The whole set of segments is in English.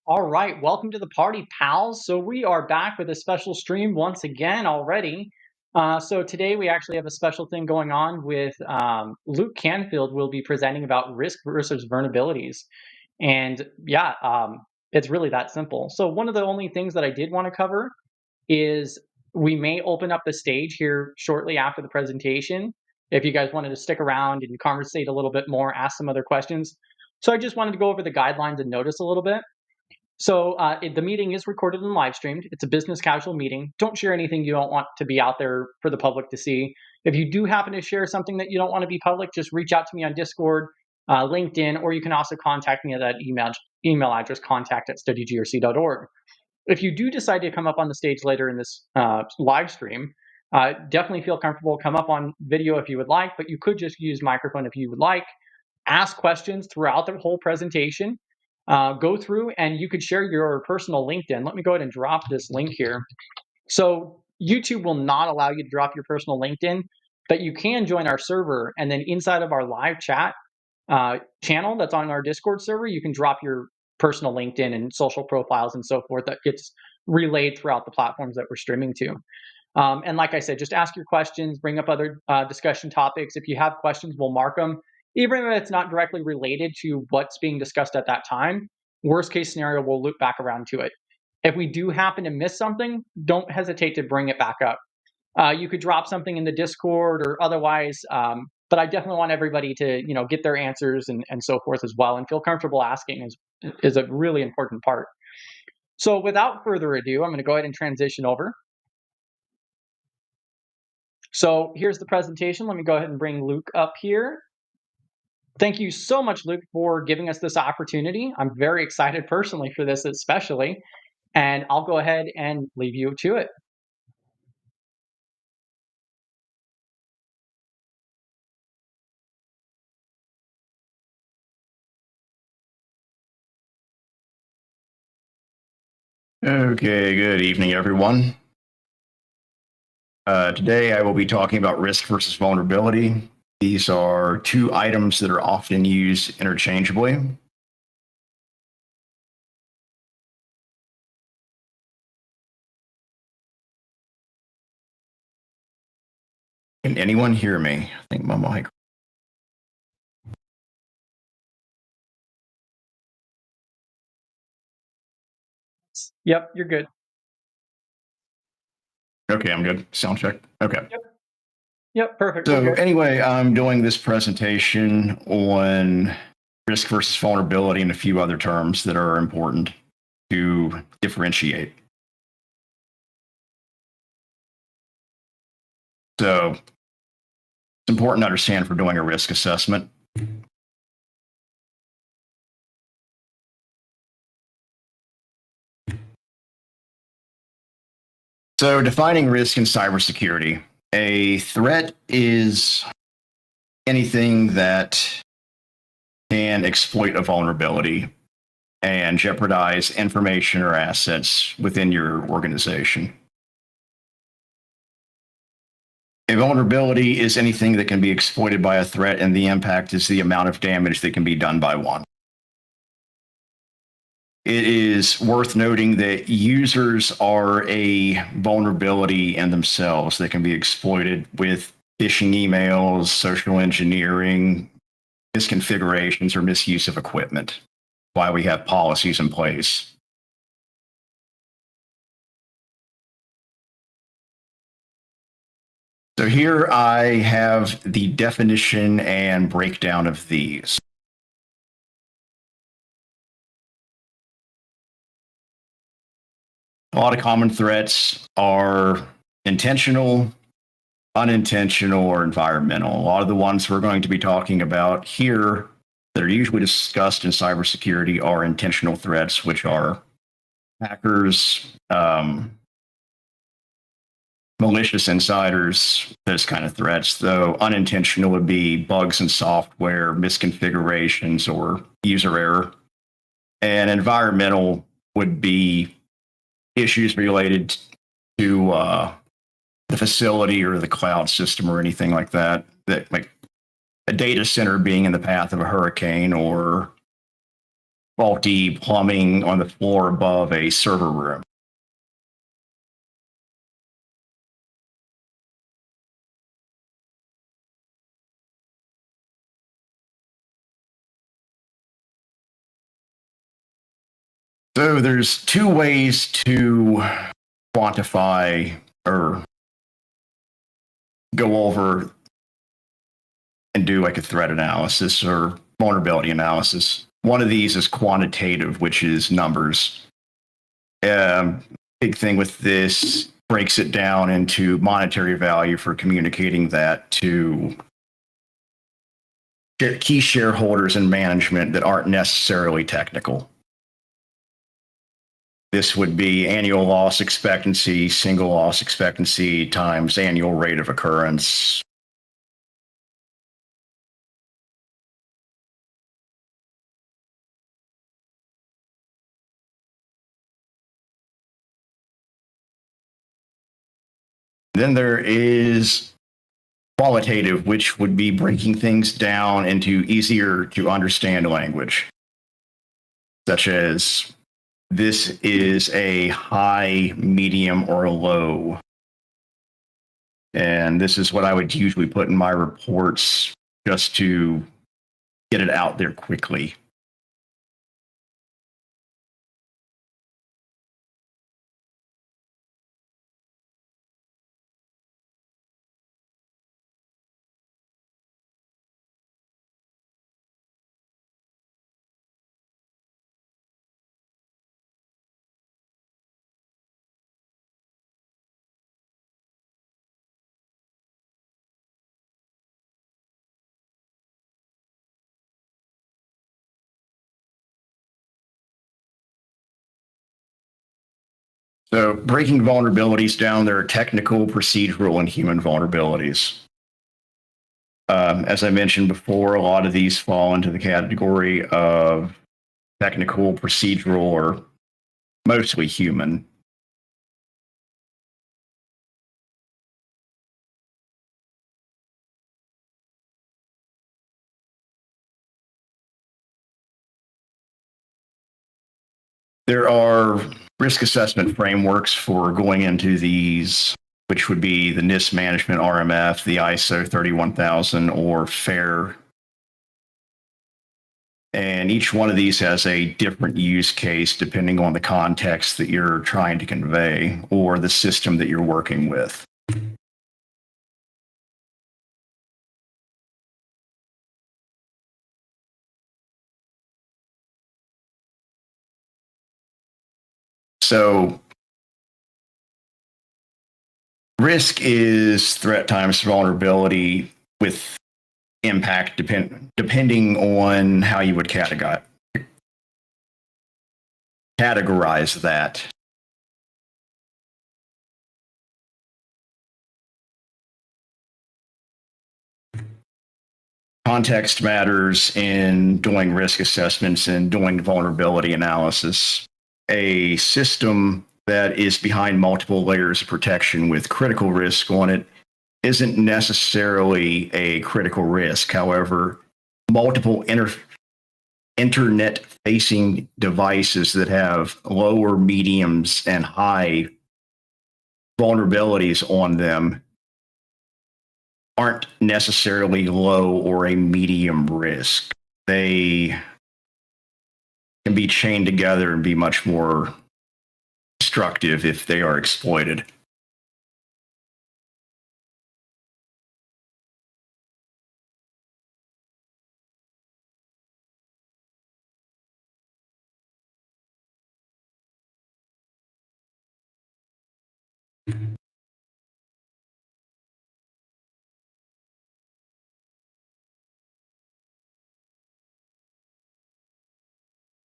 All right, welcome to the party, pals. So we are back with a special stream once again already. So today we actually have a special thing going on with Luke Canfield will be presenting about risk versus vulnerabilities. And yeah, it's really that simple. So one of the only things that I did want to cover is we may open up the stage here shortly after the presentation. If you guys wanted to stick around and conversate a little bit more, ask some other questions. So I just wanted to go over the guidelines and notice a little bit. So the meeting is recorded and live streamed. It's a business casual meeting. Don't share anything you don't want to be out there for the public to see. If you do happen to share something that you don't want to be public, just reach out to me on Discord, LinkedIn, or you can also contact me at that email address, contact@studygrc.org. If you do decide to come up on the stage later in this live stream, definitely feel comfortable. Come up on video if you would like, but you could just use microphone if you would like. Ask questions throughout the whole presentation. Go through and you could share your personal LinkedIn. Let me go ahead and drop this link here. So YouTube will not allow you to drop your personal LinkedIn, but you can join our server, and then inside of our live chat channel that's on our Discord server, you can drop your personal LinkedIn and social profiles and so forth that gets relayed throughout the platforms that we're streaming to. And like I said, just ask your questions, bring up other discussion topics. If you have questions, we'll mark them. Even if it's not directly related to what's being discussed at that time, worst case scenario, we'll loop back around to it. If we do happen to miss something, don't hesitate to bring it back up. You could drop something in the Discord or otherwise, but I definitely want everybody to get their answers and so forth as well, and feel comfortable asking is a really important part. So without further ado, I'm going to go ahead and transition over. So here's the presentation. Let me go ahead and bring Luke up here. Thank you so much, Luke, for giving us this opportunity. I'm very excited personally for this especially, and I'll go ahead and leave you to it. Okay, good evening, everyone. Today I will be talking about risk versus vulnerability. These are two items that are often used interchangeably. Can anyone hear me? I think my mic. Yep, you're good. Okay, I'm good. Sound check. Okay. Yep, perfect. So anyway, I'm doing this presentation on risk versus vulnerability and a few other terms that are important to differentiate. So it's important to understand for doing a risk assessment. So defining risk in cybersecurity. A threat is anything that can exploit a vulnerability and jeopardize information or assets within your organization. A vulnerability is anything that can be exploited by a threat, and the impact is the amount of damage that can be done by one. It is worth noting that users are a vulnerability in themselves that can be exploited with phishing emails, social engineering, misconfigurations, or misuse of equipment. Why we have policies in place. So here I have the definition and breakdown of these. A lot of common threats are intentional, unintentional, or environmental. A lot of the ones we're going to be talking about here that are usually discussed in cybersecurity are intentional threats, which are hackers, malicious insiders, those kind of threats, though unintentional would be bugs in software, misconfigurations, or user error. And environmental would be issues related to the facility or the cloud system or anything like that, that like a data center being in the path of a hurricane or faulty plumbing on the floor above a server room. So there's two ways to quantify or go over and do like a threat analysis or vulnerability analysis. One of these is quantitative, which is numbers. Big thing with this breaks it down into monetary value for communicating that to key shareholders and management that aren't necessarily technical. This would be annual loss expectancy, single loss expectancy times annual rate of occurrence. Then there is qualitative, which would be breaking things down into easier to understand language, such as this is a high, medium, or a low. And this is what I would usually put in my reports just to get it out there quickly. So breaking vulnerabilities down, there are technical, procedural, and human vulnerabilities. As I mentioned before, a lot of these fall into the category of technical, procedural, or mostly human. There are risk assessment frameworks for going into these, which would be the NIST Management RMF, the ISO 31000, or FAIR. And each one of these has a different use case depending on the context that you're trying to convey or the system that you're working with. So risk is threat times vulnerability with impact depending on how you would categorize that. Context matters in doing risk assessments and doing vulnerability analysis. A system that is behind multiple layers of protection with critical risk on it isn't necessarily a critical risk. However, multiple internet-facing devices that have lower, mediums, and high vulnerabilities on them aren't necessarily low or a medium risk. They can be chained together and be much more destructive if they are exploited.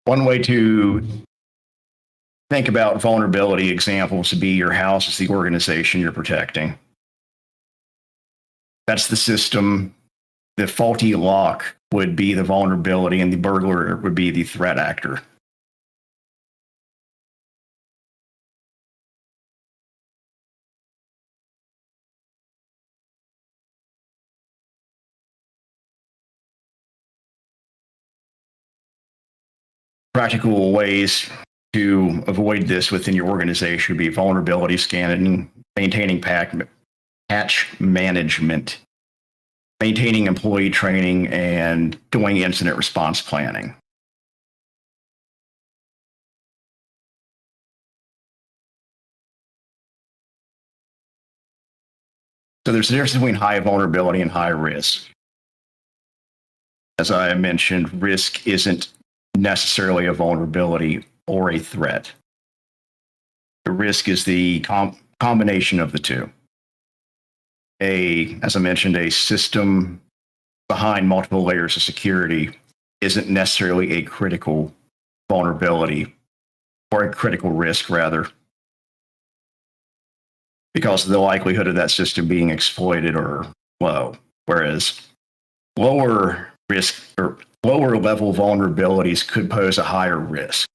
One way to think about vulnerability examples would be your house is the organization you're protecting. That's the system. The faulty lock would be the vulnerability, and the burglar would be the threat actor. practical ways to avoid this within your organization would be vulnerability scanning, maintaining patch management, maintaining employee training, and doing incident response planning. So there's a difference between high vulnerability and high risk. As I mentioned, risk isn't necessarily a vulnerability or a threat. The risk is the combination of the two. As I mentioned, a system behind multiple layers of security isn't necessarily a critical vulnerability or a critical risk, rather, because the likelihood of that system being exploited are low. Whereas lower risk or lower level vulnerabilities could pose a higher risk.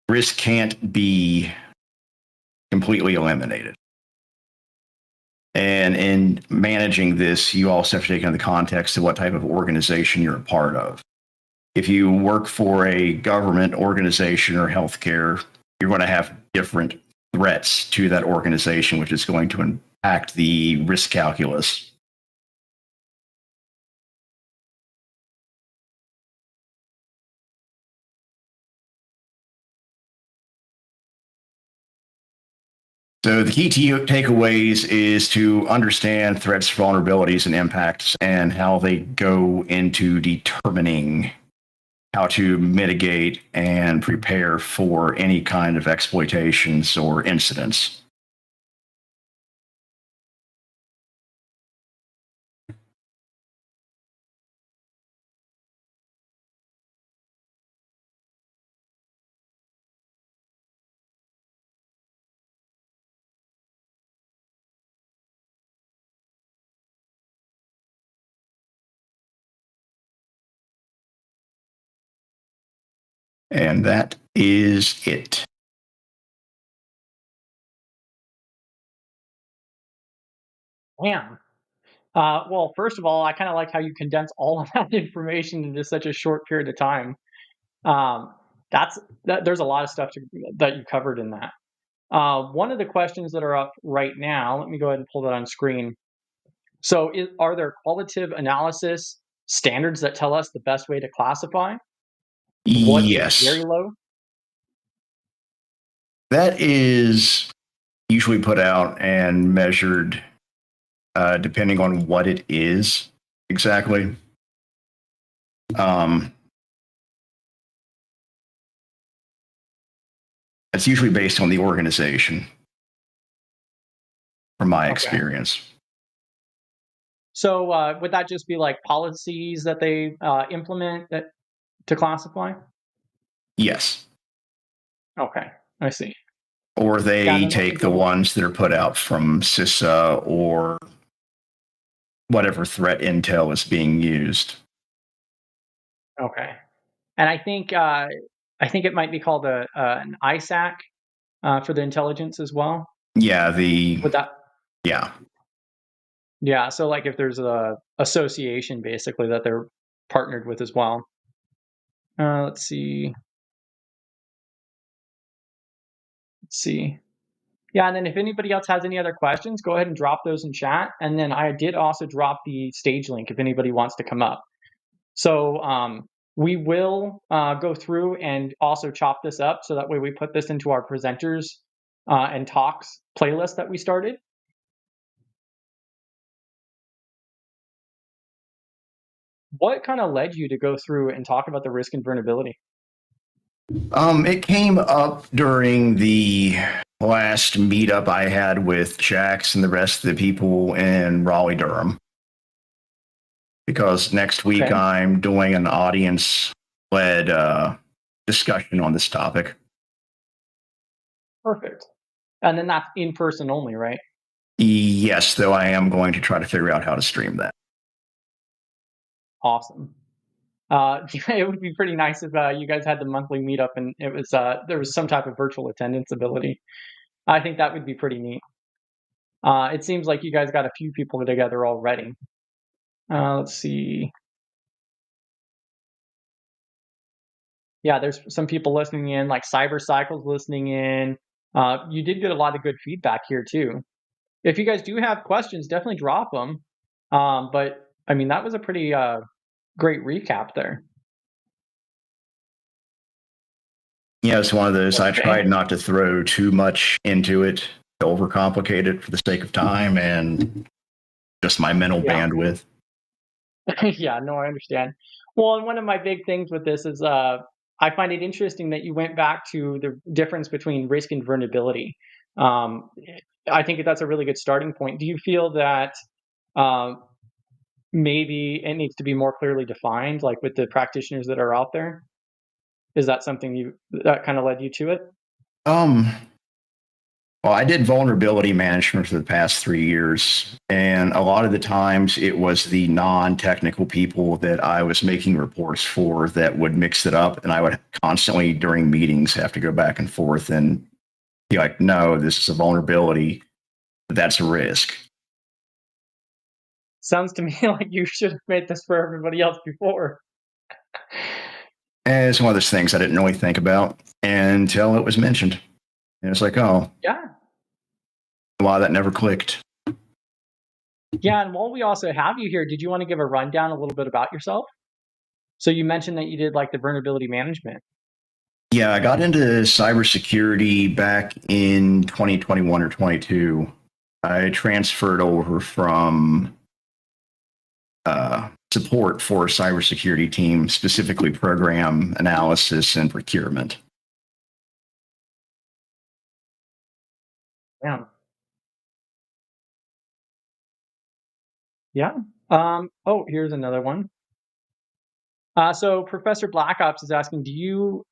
Risk can't be completely eliminated. And in managing this, you also have to take into the context of what type of organization you're a part of. If you work for a government organization or healthcare, you're going to have different threats to that organization, which is going to impact the risk calculus. So the key takeaways is to understand threats, vulnerabilities, and impacts, and how they go into determining how to mitigate and prepare for any kind of exploitations or incidents. And that is it. Damn. Well, first of all, I kind of like how you condense all of that information into such a short period of time. Um, there's a lot of stuff that you covered in that. One of the questions that are up right now, let me go ahead and pull that on screen. So, are there qualitative analysis standards that tell us the best way to classify? What is very Yes. low? That is usually put out and measured depending on what it is exactly. It's usually based on the organization, from my experience. So, would that just be like policies that they implement to classify? Yes. Okay, I see. Or Yeah, and they then let me take the go. ones that are put out from CISA or whatever threat intel is being used. Okay, and I think it might be called an ISAC for the intelligence as well. Yeah, Would that? yeah. Yeah, so like if there's a association basically that they're partnered with as well. Let's see. Let's see. Yeah, and then if anybody else has any other questions, go ahead and drop those in chat. And then I did also drop the stage link if anybody wants to come up. So we will go through and also chop this up so that way we put this into our presenters and talks playlist that we started. What kind of led you to go through and talk about the risk and vulnerability? It came up during the last meetup I had with Jax and the rest of the people in Raleigh, Durham. Because next week Okay, I'm doing an audience-led discussion on this topic. perfect. And then that's in person only, right? Yes, though I am going to try to figure out how to stream that. Awesome. It would be pretty nice if you guys had the monthly meetup and it was there was some type of virtual attendance ability. I think that would be pretty neat. It seems like you guys got a few people together already. Let's see. Yeah, there's some people listening in, like Cybercycle's listening in. You did get a lot of good feedback here too. If you guys do have questions, definitely drop them. But I mean, that was a pretty great recap there. Yeah, it's one of those. I Okay. tried not to throw too much into it, to overcomplicate it for the sake of time and just my mental Yeah. bandwidth. Yeah, no, I understand. Well, and one of my big things with this is I find it interesting that you went back to the difference between risk and vulnerability. Um, I think that's a really good starting point. Do you feel that um, maybe it needs to be more clearly defined, like with the practitioners that are out there? Is that something that kind of led you to it? Um, well, I did vulnerability management for the past 3 years, and a lot of the times it was the non-technical people that I was making reports for that would mix it up, and I would constantly during meetings have to go back and forth and be like, "No, this is a vulnerability. That's a risk." Sounds to me like you should have made this for everybody else before. And it's one of those things I didn't really think about until it was mentioned. And it's like, oh, Yeah. wow, that never clicked. Yeah, and while we also have you here, did you want to give a rundown a little bit about yourself? So you mentioned that you did like the vulnerability management. Yeah, I got into cybersecurity back in 2021 or 22. I transferred over from support for a cybersecurity team, specifically program analysis and procurement. Yeah. Yeah. Oh, here's another one. So Professor Black Ops is asking, do you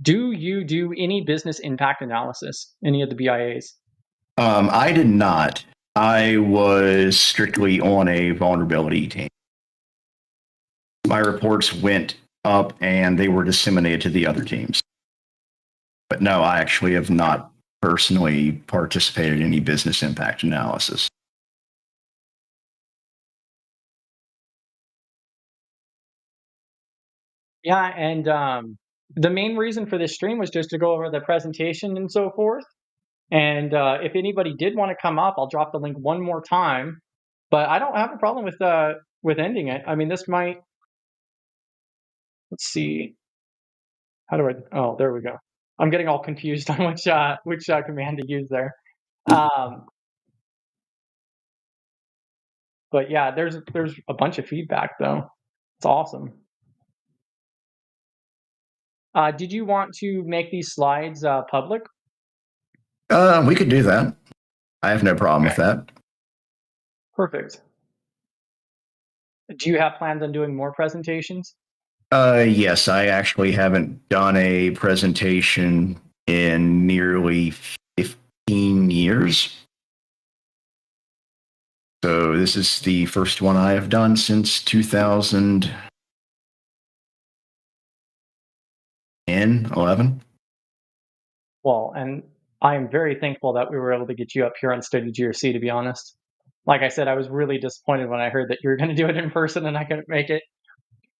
do any business impact analysis? Any of the BIAs? I did not. I was strictly on a vulnerability team. My reports went up and they were disseminated to the other teams. But no, I actually have not personally participated in any business impact analysis. Yeah, and the main reason for this stream was just to go over the presentation and so forth. And if anybody did want to come up, I'll drop the link one more time. But I don't have a problem with ending it. I mean, this might. Let's see. How do I? Oh, there we go. I'm getting all confused on which command to use there. Um, but yeah, there's a bunch of feedback though. It's awesome. Did you want to make these slides public? We could do that. I have no problem with Okay, that. perfect. Do you have plans on doing more presentations? Yes, I actually haven't done a presentation in nearly 15 years. So this is the first one I have done since 2011. Well, and I am very thankful that we were able to get you up here on Study GRC, to be honest. Like I said, I was really disappointed when I heard that you were going to do it in person and I couldn't make it.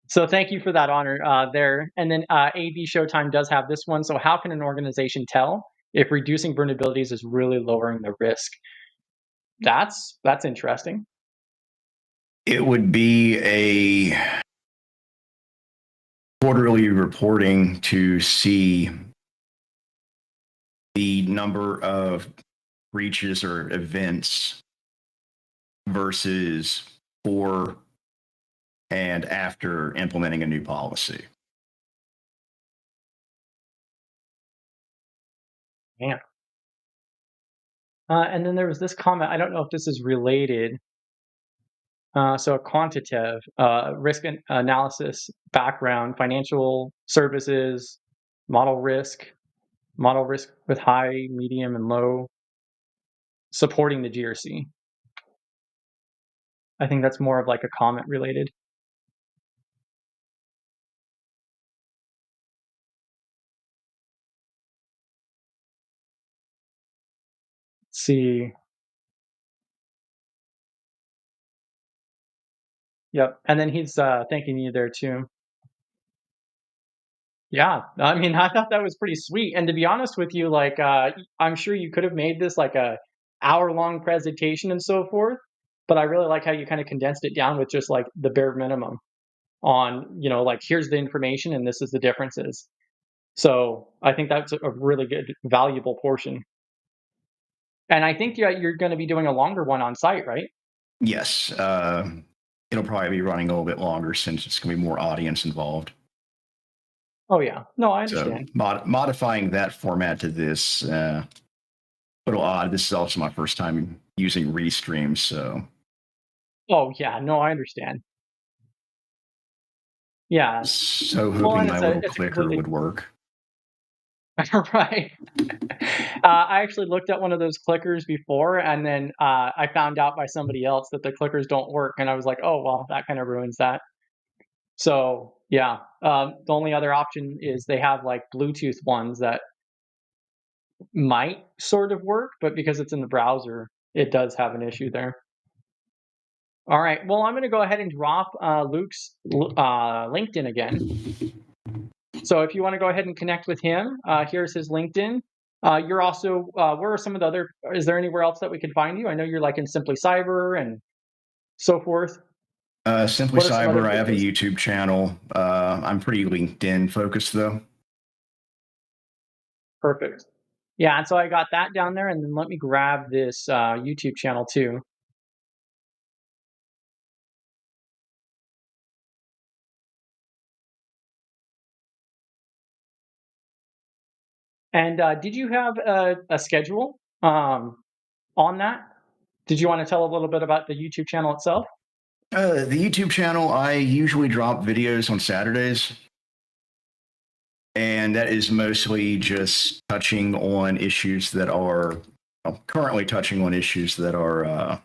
So thank you for that honor there. And then AB Showtime does have this one. So how can an organization tell if reducing vulnerabilities is really lowering the risk? That's interesting. It would be a quarterly reporting to see the number of breaches or events versus before and after implementing a new policy. Man. And then there was this comment. I don't know if this is related. So a quantitative risk analysis background, financial services, model risk, model risk with high, medium, and low, supporting the GRC. I think that's more of like a comment related. Let's see. Yep. And then he's thanking you there too. Yeah, I mean, I thought that was pretty sweet. And to be honest with you, like, I'm sure you could have made this like a hour-long presentation and so forth, but I really like how you kind of condensed it down with just like the bare minimum on, like here's the information and this is the differences. So I think that's a really good, valuable portion. And I think you're going to be doing a longer one on site, right? Yes, it'll probably be running a little bit longer since it's going to be more audience involved. Oh yeah, no, I So understand. modifying that format to this, a little odd. This is also my first time using Restream, so Oh yeah, no, I understand. Yeah, well, hoping and my it's a little it's a clicker completely would work. right. I actually looked at one of those clickers before, and then I found out by somebody else that the clickers don't work, and I was like, "Oh, well, that kind of ruins that." So, yeah, the only other option is they have like Bluetooth ones that might sort of work, but because it's in the browser, it does have an issue there. All right, well, I'm going to go ahead and drop Luke's LinkedIn again. So if you want to go ahead and connect with him, here's his LinkedIn. You're also, where are some of the other, is there anywhere else that we can find you? I know you're like in Simply Cyber and so forth. Simply What are some other Cyber, I have a places? YouTube channel. I'm pretty LinkedIn focused though. Perfect. Yeah, and so I got that down there, and then let me grab this YouTube channel too. And did you have a schedule on that? Did you want to tell a little bit about the YouTube channel itself? The YouTube channel, I usually drop videos on Saturdays, and that is mostly just touching on issues that are currently touching on issues that are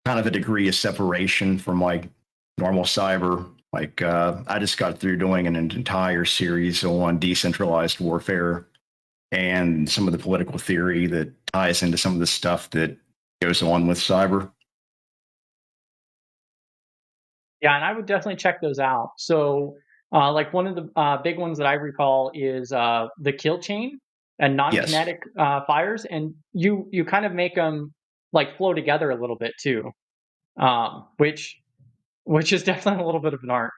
kind of a degree of separation from like normal cyber. Like I just got through doing an entire series on decentralized warfare and some of the political theory that ties into some of the stuff that goes on with cyber. Yeah, and I would definitely check those out. So, like one of the big ones that I recall is the kill chain and Yes. non-kinetic fires, and you kind of make them like flow together a little bit too, which is definitely a little bit of an art.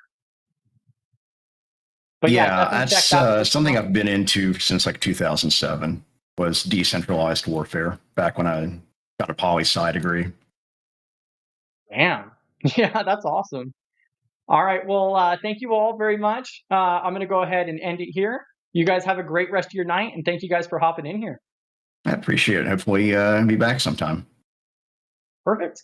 But yeah, Yeah, definitely check that's that portion something out. I've been into since like 2007 was decentralized warfare back when I got a poli sci degree. Damn, yeah, that's awesome. All right, well, thank you all very much. I'm going to go ahead and end it here. You guys have a great rest of your night, and thank you guys for hopping in here. I appreciate it. Hopefully, be back sometime. Perfect.